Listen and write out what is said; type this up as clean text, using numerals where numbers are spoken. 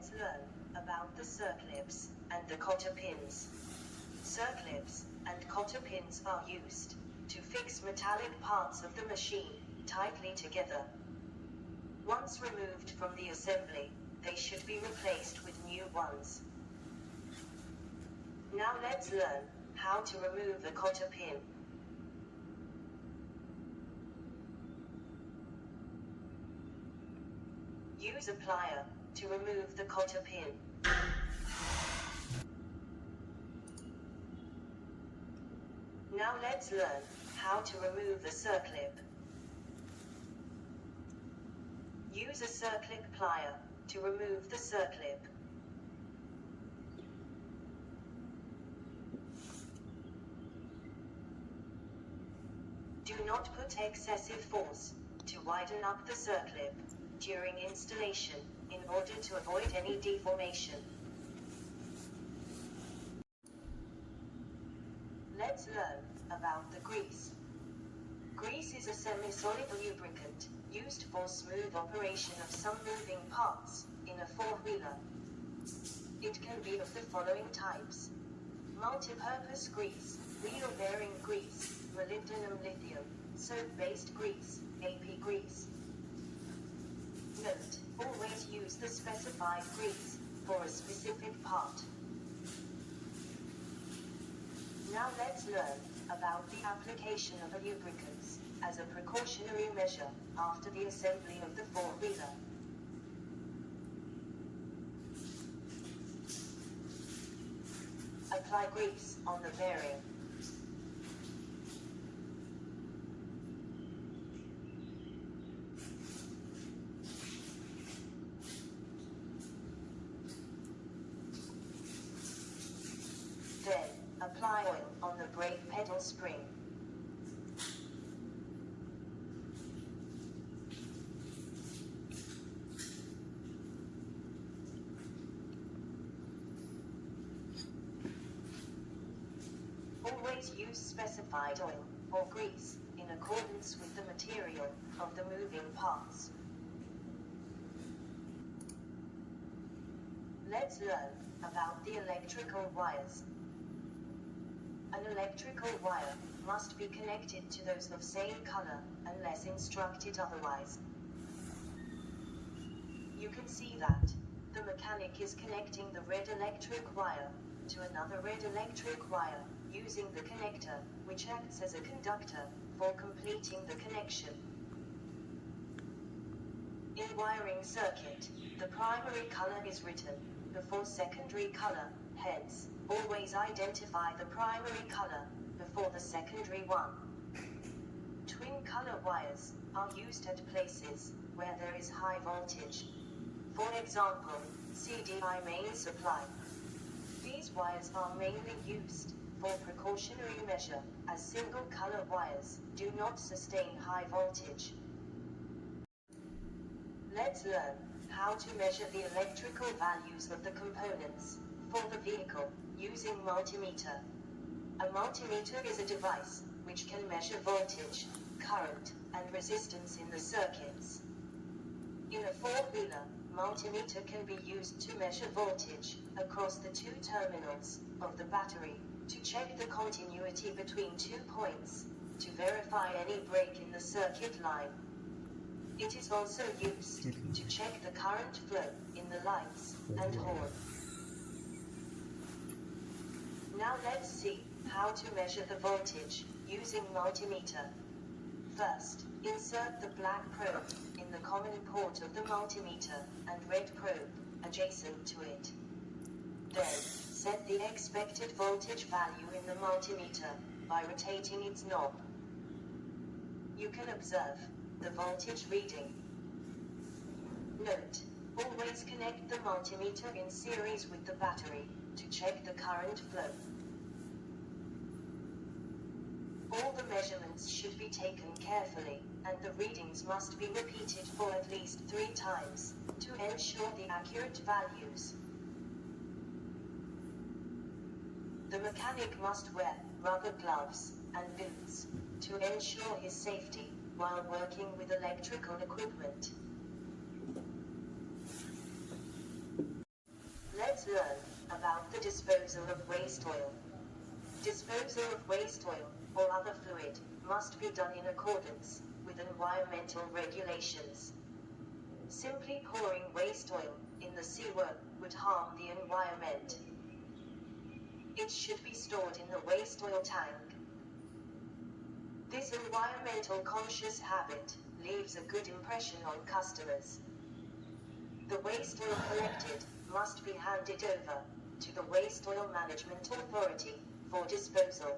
let's learn about the circlips and the cotter pins. Circlips and cotter pins are used to fix metallic parts of the machine tightly together. Once removed from the assembly, they should be replaced with new ones. Now let's learn how to remove a cotter pin. Use a plier to remove the cotter pin. Now let's learn how to remove a circlip. Use a circlip plier to remove the circlip. Do not put excessive force to widen up the circlip during installation in order to avoid any deformation. Let's learn about the grease. Grease is a semi-solid lubricant used for smooth operation of some moving parts in a four-wheeler. It can be of the following types: multi-purpose grease, wheel bearing grease, molybdenum lithium, soap-based grease, AP grease. Note: always use the specified grease for a specific part. Now let's learn about the application of a lubricants as a precautionary measure after the assembly of the four-wheeler. Apply grease on the bearing. Then, apply oil on the brake pedal spring. Always use specified oil or grease in accordance with the material of the moving parts. Let's learn about the electrical wires. An electrical wire must be connected to those of same color unless instructed otherwise. You can see that the mechanic is connecting the red electric wire to another red electric wire using the connector, which acts as a conductor for completing the connection. In wiring circuit, the primary color is written before secondary color, hence, always identify the primary color before the secondary one. Twin color wires are used at places where there is high voltage. For example, CDI main supply. These wires are mainly used for precautionary measure, as single color wires do not sustain high voltage. Let's learn how to measure the electrical values of the components for the vehicle using multimeter. A multimeter is a device which can measure voltage, current, and resistance in the circuits. In a four-wheeler, multimeter can be used to measure voltage across the two terminals of the battery, to check the continuity between 2 points, to verify any break in the circuit line. It is also used to check the current flow in the lights and horn. Now let's see how to measure the voltage using multimeter. First, insert the black probe in the common port of the multimeter and red probe adjacent to it. Then, set the expected voltage value in the multimeter by rotating its knob. You can observe the voltage reading. Note: always connect the multimeter in series with the battery to check the current flow. All the measurements should be taken carefully, and the readings must be repeated for at least 3 times to ensure the accurate values. The mechanic must wear rubber gloves and boots to ensure his safety while working with electrical equipment. learn about the disposal of waste oil. Disposal of waste oil, or other fluid, must be done in accordance with environmental regulations. Simply pouring waste oil in the sewer would harm the environment. It should be stored in the waste oil tank. This environmental conscious habit leaves a good impression on customers. The waste oil collected must be handed over to the Waste Oil Management Authority for disposal.